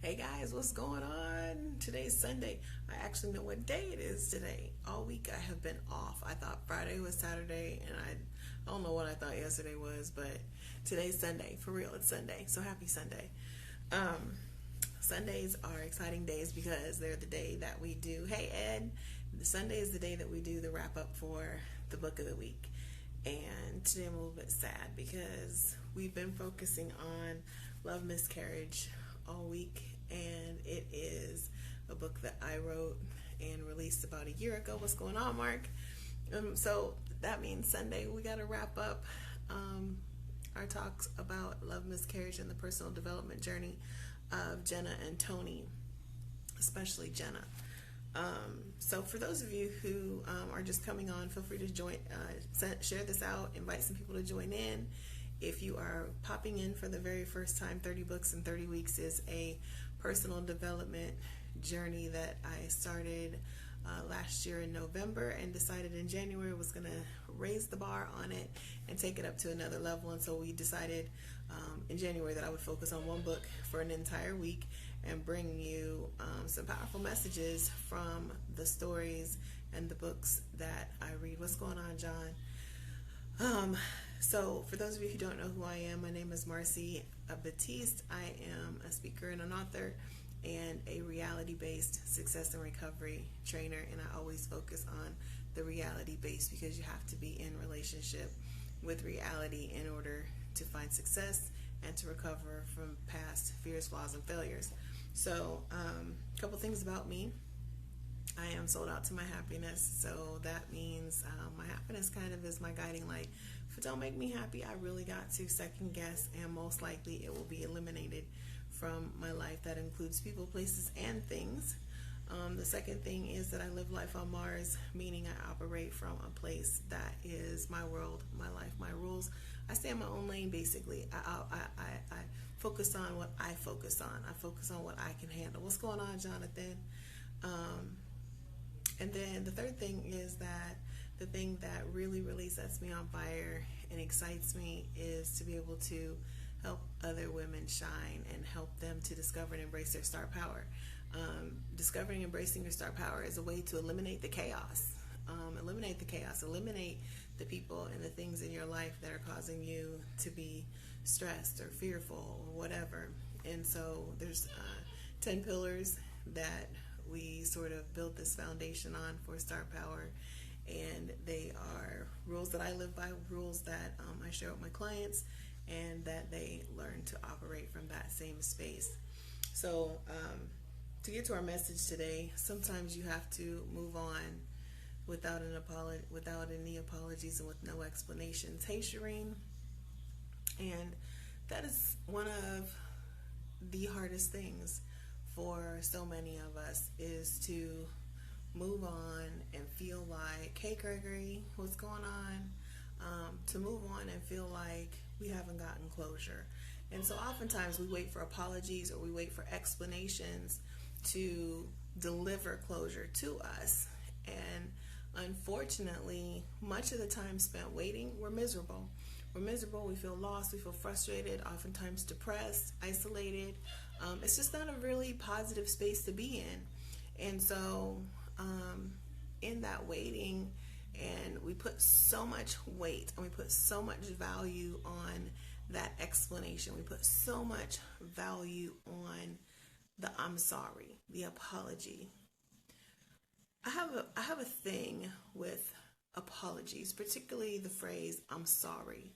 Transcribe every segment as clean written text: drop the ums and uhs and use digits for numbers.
Hey guys, what's going on? Today's Sunday. I actually know what day it is today. All week I have been off. I thought Friday was Saturday, and I don't know what I thought yesterday was, but today's Sunday. For real, it's Sunday. So happy Sunday. Um, Sundays are exciting days because they're the day that we do. Hey Ed, the Sunday is the day that we do the wrap up for the book of the week. And today I'm a little bit sad because we've been focusing on love miscarriage all week, and it is a book that I wrote and released about a year ago. What's going on, Mark? So that means Sunday we got to wrap up our talks about love miscarriage and the personal development journey of Jenna and Tony, especially Jenna. So for those of you who are just coming on, feel free to join, share this out, invite some people to join in. If you are popping in for the very first time, 30 Books in 30 Weeks is a personal development journey that I started last year in November and decided in January was going to raise the bar on it and take it up to another level. And so we decided in January that I would focus on one book for an entire week and bring you some powerful messages from the stories and the books that I read. What's going on, John? So for those of you who don't know who I am, my name is Marcy Batiste. I am a speaker and an author and a reality-based success and recovery trainer, and I always focus on the reality-based because you have to be in relationship with reality in order to find success and to recover from past fears, flaws, and failures. So a couple things about me. I am sold out to my happiness, so that means my happiness kind of is my guiding light. If it don't make me happy, I really got to second guess, and most likely it will be eliminated from my life. That includes people, places, and things. The second thing is that I live life on Mars, meaning I operate from a place that is my world, my life, my rules. I stay in my own lane, basically. I focus on what I focus on. I focus on what I can handle. What's going on, Jonathan? And then the third thing is that the thing that really, really sets me on fire and excites me is to be able to help other women shine and help them to discover and embrace their star power. Discovering and embracing your star power is a way to eliminate the chaos. Eliminate the people and the things in your life that are causing you to be stressed or fearful or whatever. And so there's 10 pillars that we sort of built this foundation on for star power, and they are rules that I live by, rules that I share with my clients, and that they learn to operate from that same space. So to get to our message today, sometimes you have to move on without any apologies and with no explanations. Hey, Shireen. And that is one of the hardest things for so many of us, is to move on and feel like, hey Gregory, what's going on? To move on and feel like we haven't gotten closure. And so oftentimes we wait for apologies or we wait for explanations to deliver closure to us. And unfortunately, much of the time spent waiting, we're miserable. We're miserable, we feel lost, we feel frustrated, oftentimes depressed, isolated. It's just not a really positive space to be in. And so in that waiting, and we put so much weight and we put so much value on that explanation. We put so much value on the I'm sorry, the apology. I have a thing with apologies, particularly the phrase I'm sorry.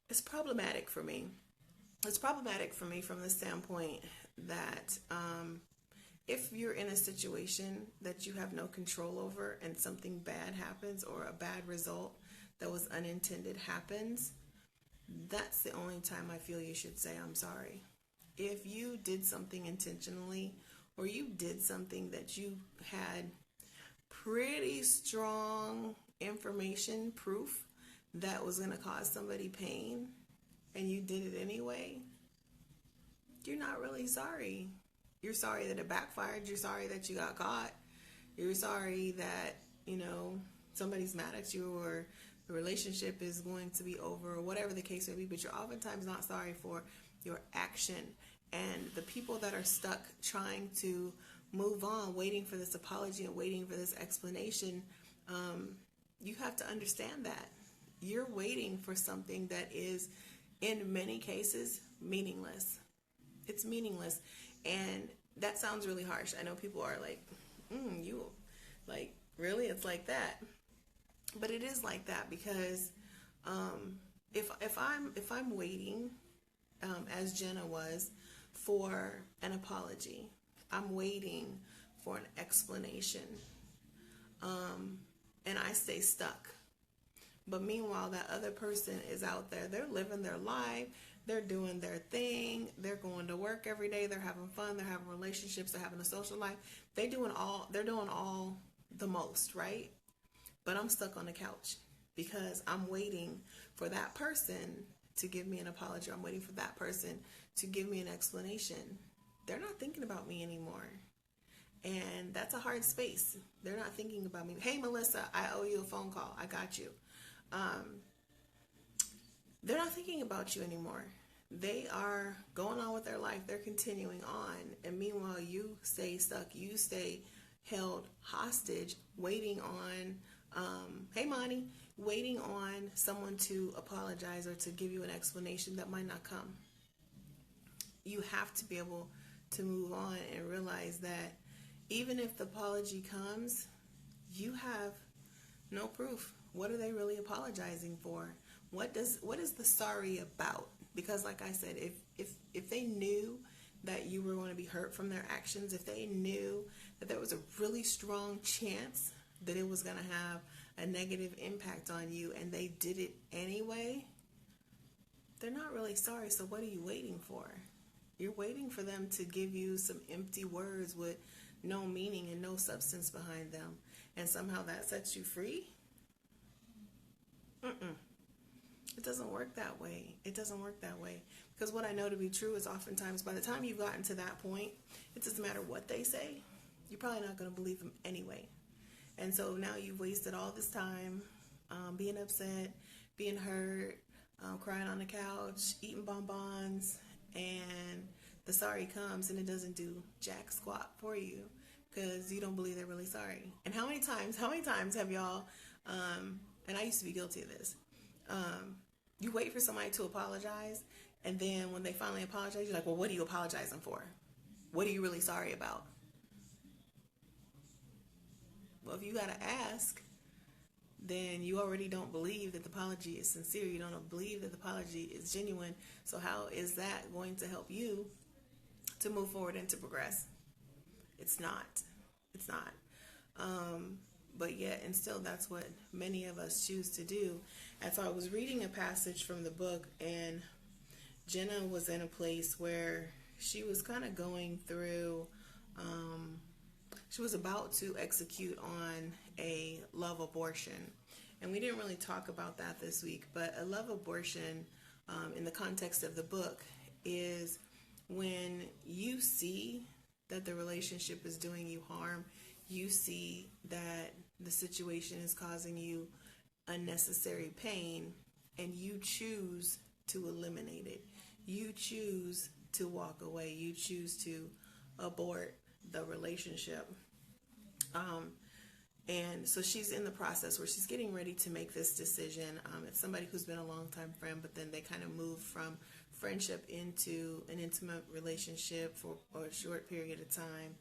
It's problematic for me. It's problematic for me from the standpoint that if you're in a situation that you have no control over and something bad happens or a bad result that was unintended happens, that's the only time I feel you should say I'm sorry. If you did something intentionally, or you did something that you had pretty strong information, proof that was going to cause somebody pain, and you did it anyway, you're not really sorry. You're sorry that it backfired. You're sorry that you got caught. You're sorry that, somebody's mad at you, or the relationship is going to be over, or whatever the case may be, but you're oftentimes not sorry for your action. And the people that are stuck trying to move on, waiting for this apology and waiting for this explanation, you have to understand that you're waiting for something that is, in many cases, meaningless. It's meaningless. And that sounds really harsh. I know people are like, you, like, really? It's like that. But it is like that because if I'm waiting, as Jenna was, for an apology, I'm waiting for an explanation, and I stay stuck. But meanwhile, that other person is out there. They're living their life. They're doing their thing. They're going to work every day. They're having fun. They're having relationships. They're having a social life. They're doing all the most, right? But I'm stuck on the couch because I'm waiting for that person to give me an apology. I'm waiting for that person to give me an explanation. They're not thinking about me anymore. And that's a hard space. They're not thinking about me. Hey, Melissa, I owe you a phone call. I got you. They're not thinking about you anymore. They are going on with their life. They're continuing on. And meanwhile, you stay stuck. You stay held hostage, waiting on, hey, Monty, waiting on someone to apologize or to give you an explanation that might not come. You have to be able to move on and realize that even if the apology comes, you have no proof. What are they really apologizing for? What is the sorry about? Because like I said, if they knew that you were going to be hurt from their actions, if they knew that there was a really strong chance that it was going to have a negative impact on you and they did it anyway, they're not really sorry. So what are you waiting for? You're waiting for them to give you some empty words with no meaning and no substance behind them, and somehow that sets you free? It doesn't work that way. It doesn't work that way. Because what I know to be true is oftentimes by the time you've gotten to that point, it doesn't matter what they say, you're probably not going to believe them anyway. And so now you've wasted all this time being upset, being hurt, crying on the couch, eating bonbons, and the sorry comes and it doesn't do jack squat for you because you don't believe they're really sorry. And how many times have y'all, and I used to be guilty of this, you wait for somebody to apologize, and then when they finally apologize, you're like, well, what are you apologizing for? What are you really sorry about? Well, if you got to ask, then you already don't believe that the apology is sincere. You don't believe that the apology is genuine. So how is that going to help you to move forward and to progress? It's not. It's not. But yet, and still, that's what many of us choose to do. And so I was reading a passage from the book, and Jenna was in a place where she was kind of going through, she was about to execute on a love abortion. And we didn't really talk about that this week, but a love abortion, in the context of the book, is when you see that the relationship is doing you harm, you see that the situation is causing you unnecessary pain, and you choose to eliminate it. You choose to walk away. You choose to abort the relationship. And so she's in the process where she's getting ready to make this decision. It's somebody who's been a longtime friend, but then they kind of moved from friendship into an intimate relationship for a short period of time.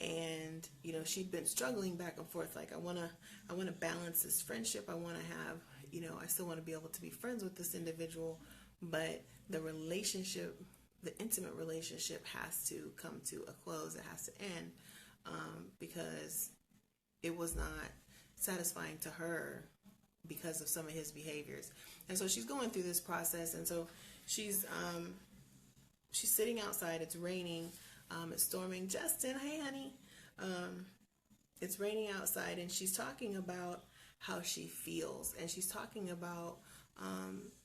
And, you know, she'd been struggling back and forth. Like, I want to balance this friendship. I want to have, you know, I still want to be able to be friends with this individual, but the relationship, the intimate relationship has to come to a close. It has to end, because it was not satisfying to her because of some of his behaviors. And so she's going through this process. And so she's sitting outside. It's raining. It's storming. Justin, hey, honey. It's raining outside, and she's talking about how she feels, and she's talking about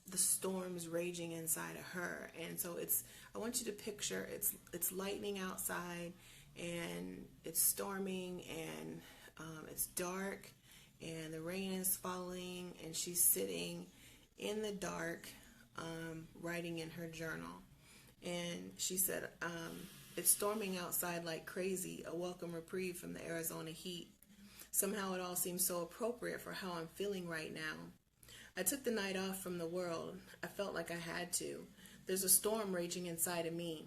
the storms raging inside of her. And so I want you to picture it's lightning outside, and it's storming, and it's dark, and the rain is falling, and she's sitting in the dark, writing in her journal. And she said, it's storming outside like crazy, a welcome reprieve from the Arizona heat. Somehow it all seems so appropriate for how I'm feeling right now. I took the night off from the world. I felt like I had to. There's a storm raging inside of me.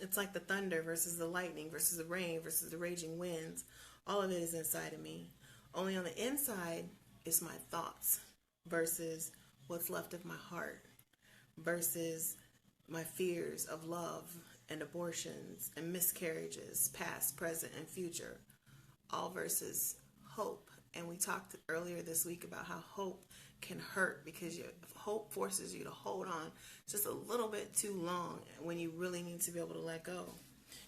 It's like the thunder versus the lightning versus the rain versus the raging winds. All of it is inside of me. Only on the inside is my thoughts versus what's left of my heart versus my fears of love and abortions and miscarriages, past, present, and future. All versus hope. And we talked earlier this week about how hope can hurt because hope forces you to hold on just a little bit too long when you really need to be able to let go.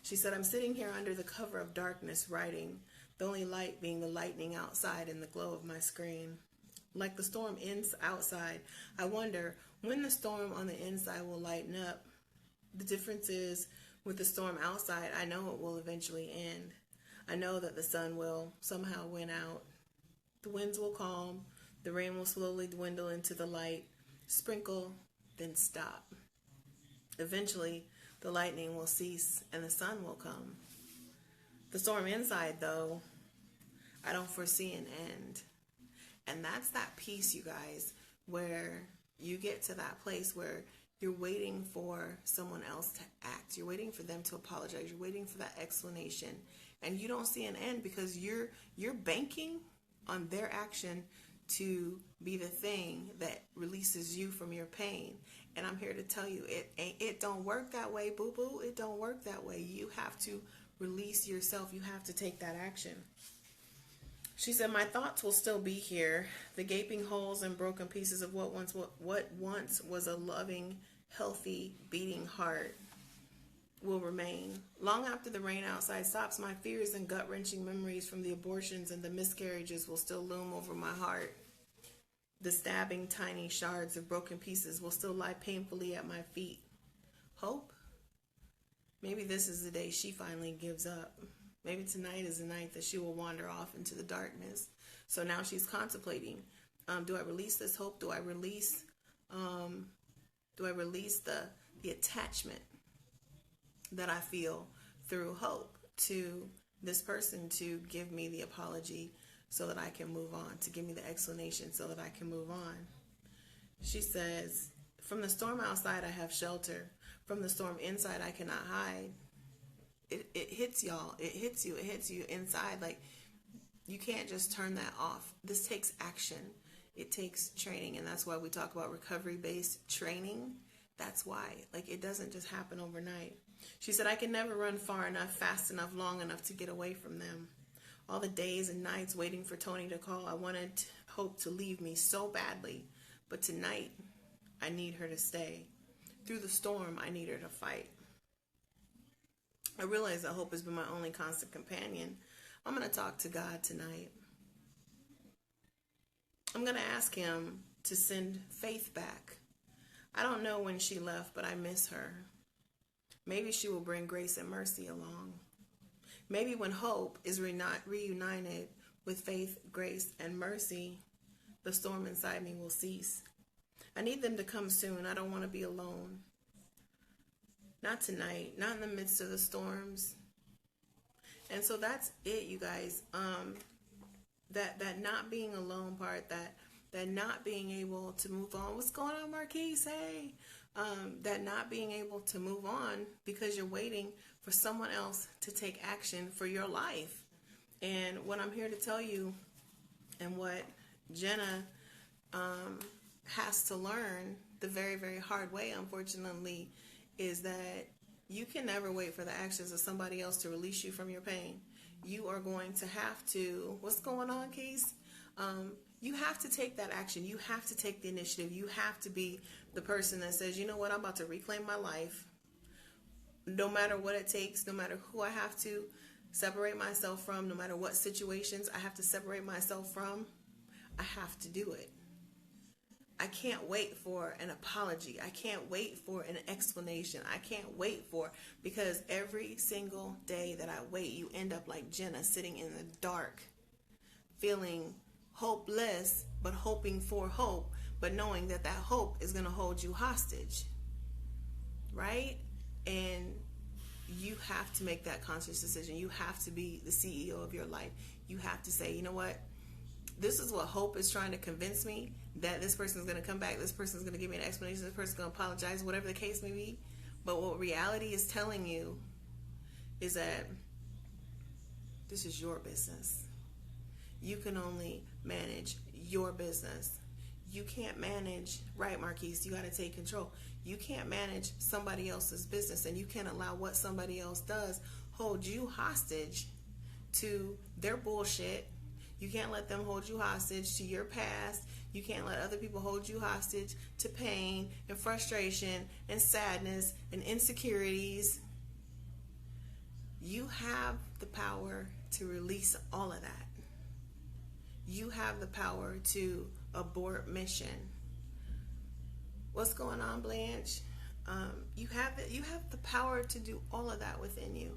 She said, I'm sitting here under the cover of darkness writing, the only light being the lightning outside and the glow of my screen. Like the storm ends outside, I wonder when the storm on the inside will lighten up. The difference is with the storm outside, I know it will eventually end. I know that the sun will somehow win out. The winds will calm. The rain will slowly dwindle into the light, sprinkle, then stop. Eventually, the lightning will cease and the sun will come. The storm inside, though, I don't foresee an end. And that's that peace, you guys, where you get to that place where you're waiting for someone else to act. You're waiting for them to apologize. You're waiting for that explanation. And you don't see an end because you're banking on their action to be the thing that releases you from your pain. And I'm here to tell you, it don't work that way, boo-boo. It don't work that way. You have to release yourself. You have to take that action. She said, my thoughts will still be here. The gaping holes and broken pieces of what once was a loving, healthy, beating heart will remain. Long after the rain outside stops, my fears and gut-wrenching memories from the abortions and the miscarriages will still loom over my heart. The stabbing tiny shards of broken pieces will still lie painfully at my feet. Hope? Maybe this is the day she finally gives up. Maybe tonight is the night that she will wander off into the darkness. So now she's contemplating, do I release this hope? Do I release the attachment that I feel through hope to this person to give me the apology so that I can move on, to give me the explanation so that I can move on? She says, from the storm outside, I have shelter. From the storm inside, I cannot hide. It hits y'all. It hits you. It hits you inside. Like, you can't just turn that off. This takes action. It takes training. And that's why we talk about recovery-based training. That's why. Like, it doesn't just happen overnight. She said, I can never run far enough, fast enough, long enough to get away from them. All the days and nights waiting for Tony to call, I wanted Hope to leave me so badly. But tonight, I need her to stay. Through the storm, I need her to fight. I realize that Hope has been my only constant companion. I'm going to talk to God tonight. I'm going to ask him to send Faith back. I don't know when she left, but I miss her. Maybe she will bring grace and mercy along. Maybe when Hope is reunited with Faith, grace, and mercy, the storm inside me will cease. I need them to come soon. I don't want to be alone. Not tonight, not in the midst of the storms. And so that's it, you guys. That not being alone part, that not being able to move on. What's going on, Marquise? Hey. That not being able to move on because you're waiting for someone else to take action for your life. And what I'm here to tell you, and what Jenna has to learn the very, very hard way, unfortunately, is that you can never wait for the actions of somebody else to release you from your pain. You are going to have to, what's going on, Keys? You have to take that action. You have to take the initiative. You have to be the person that says, you know what, I'm about to reclaim my life. No matter what it takes, no matter who I have to separate myself from, no matter what situations I have to separate myself from, I have to do it. I can't wait for an apology. I can't wait for an explanation. I can't wait because every single day that I wait, you end up like Jenna, sitting in the dark, feeling hopeless, but hoping for hope, but knowing that that hope is going to hold you hostage, right? And you have to make that conscious decision. You have to be the CEO of your life. You have to say, you know what? This is what hope is trying to convince me, that this person is going to come back, this person is going to give me an explanation, this person is going to apologize, whatever the case may be. But what reality is telling you is that this is your business. You can only manage your business. You can't manage, right, Marquise? You got to take control. You can't manage somebody else's business, and you can't allow what somebody else does hold you hostage to their bullshit. You can't let them hold you hostage to your past. You can't let other people hold you hostage to pain and frustration and sadness and insecurities. You have the power to release all of that. You have the power to abort mission. What's going on, Blanche? You have the power to do all of that within you.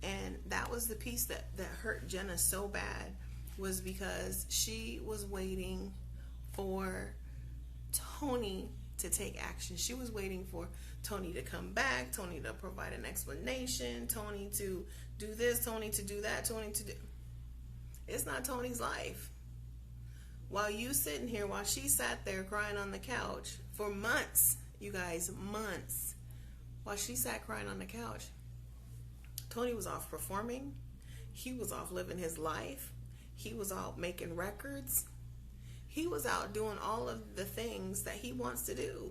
And that was the piece that hurt Jenna so bad, was because she was waiting for Tony to take action. She was waiting for Tony to come back, Tony to provide an explanation, Tony to do this, Tony to do that, Tony to do... It's not Tony's life. While you sitting here, while she sat there crying on the couch for months, you guys, months, while she sat crying on the couch, Tony was off performing. He was off living his life. He was out making records. He was out doing all of the things that he wants to do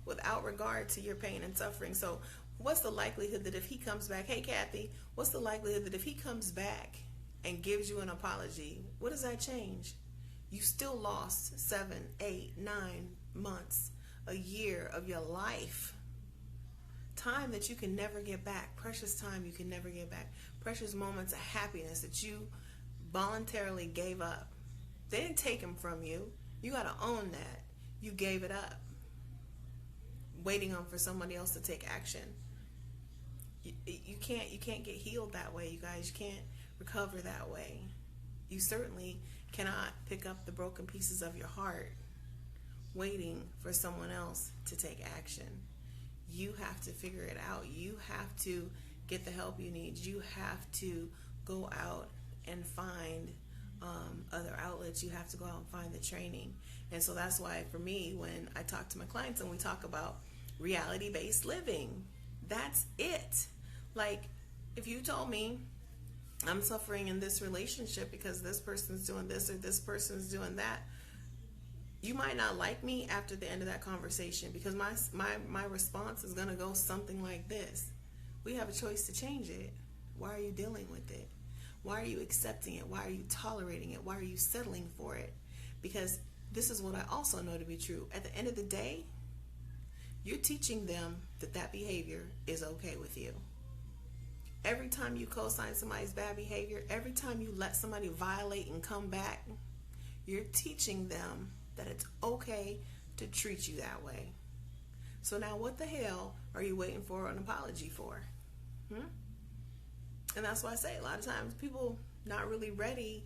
without regard to your pain and suffering. So what's the likelihood that if he comes back, hey Kathy, what's the likelihood that if he comes back and gives you an apology, what does that change? You still lost 7, 8, 9 months, a year of your life. Time that you can never get back. Precious time you can never get back. Precious moments of happiness that you voluntarily gave up. They didn't take them from you. You got to own that. You gave it up. Waiting on for somebody else to take action. You can't get healed that way, you guys. You can't recover that way. You certainly cannot pick up the broken pieces of your heart waiting for someone else to take action. You have to figure it out. You have to get the help you need. You have to go out and find other outlets. You have to go out and find the training. And so that's why for me, when I talk to my clients and we talk about reality-based living, that's it. Like, if you told me I'm suffering in this relationship because this person's doing this or this person's doing that, you might not like me after the end of that conversation, because my response is going to go something like this. We have a choice to change it. Why are you dealing with it? Why are you accepting it? Why are you tolerating it? Why are you settling for it? Because this is what I also know to be true. At the end of the day, you're teaching them that that behavior is okay with you. Every time you co-sign somebody's bad behavior, every time you let somebody violate and come back, you're teaching them that it's okay to treat you that way. So now what the hell are you waiting for an apology for? And that's why I say a lot of times people not really ready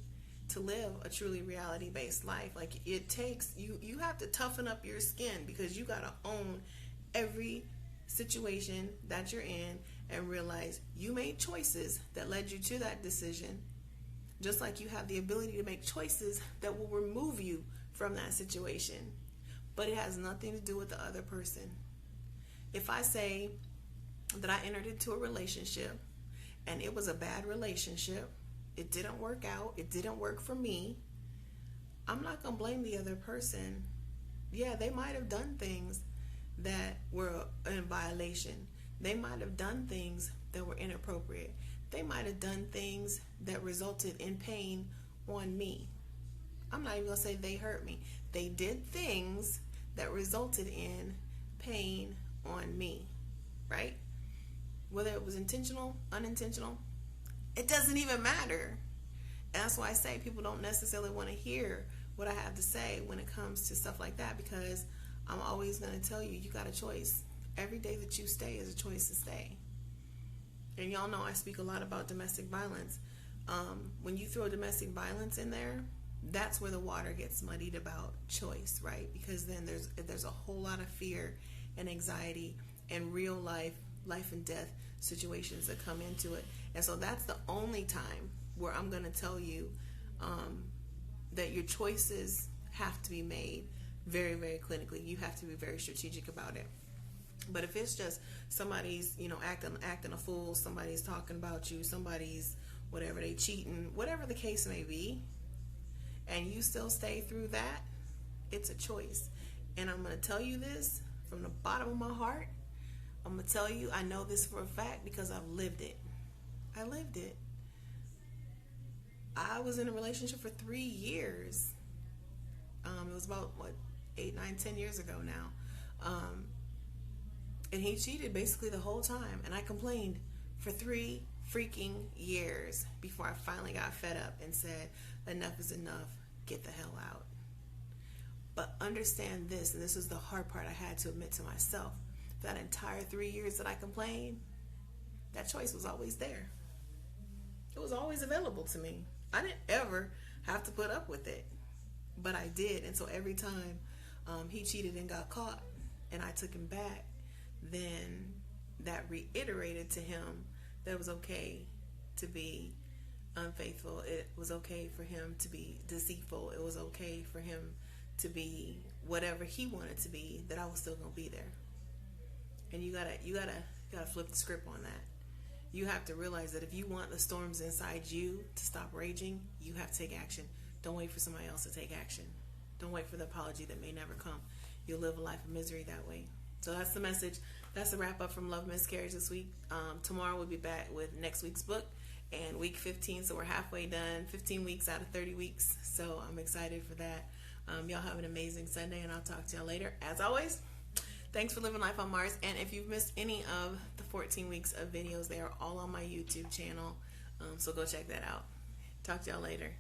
to live a truly reality-based life. Like, it takes, you have to toughen up your skin, because you got to own every situation that you're in and realize you made choices that led you to that decision, just like you have the ability to make choices that will remove you from that situation. But it has nothing to do with the other person. If I say that I entered into a relationship and it was a bad relationship, it didn't work out, it didn't work for me, I'm not going to blame the other person. Yeah, they might have done things that were in violation. They might have done things that were inappropriate. They might have done things that resulted in pain on me. I'm not even going to say they hurt me. They did things that resulted in pain on me, right? Whether it was intentional, unintentional, it doesn't even matter. And that's why I say people don't necessarily want to hear what I have to say when it comes to stuff like that, because I'm always going to tell you, you got a choice. Every day that you stay is a choice to stay. And y'all know I speak a lot about domestic violence. When you throw domestic violence in there, that's where the water gets muddied about choice, right? Because then there's a whole lot of fear and anxiety and real life and death situations that come into it. And so that's the only time where I'm going to tell you that your choices have to be made very, very clinically. You have to be very strategic about it. But if it's just somebody's, acting a fool, somebody's talking about you, somebody's whatever, they cheating, whatever the case may be, and you still stay through that, it's a choice. And I'm going to tell you this from the bottom of my heart. I'm going to tell you, I know this for a fact because I've lived it. I lived it. I was in a relationship for 3 years. It was about, 8, 9, 10 years ago now. And he cheated basically the whole time. And I complained for 3 freaking years before I finally got fed up and said, enough is enough, get the hell out. But understand this, and this is the hard part I had to admit to myself. That entire 3 years that I complained, that choice was always there. It was always available to me. I didn't ever have to put up with it, but I did. And so every time he cheated and got caught and I took him back, then that reiterated to him that it was okay to be unfaithful. It was okay for him to be deceitful. It was okay for him to be whatever he wanted to be, that I was still going to be there. And you gotta flip the script on that. You have to realize that if you want the storms inside you to stop raging, you have to take action. Don't wait for somebody else to take action. Don't wait for the apology that may never come. You'll live a life of misery that way. So that's the message. That's the wrap up from Love Miscarriage this week. Tomorrow we'll be back with next week's book and week 15. So we're halfway done, 15 weeks out of 30 weeks. So I'm excited for that. Y'all have an amazing Sunday, and I'll talk to y'all later. As always, thanks for living life on Mars. And if you've missed any of the 14 weeks of videos, they are all on my YouTube channel. So go check that out. Talk to y'all later.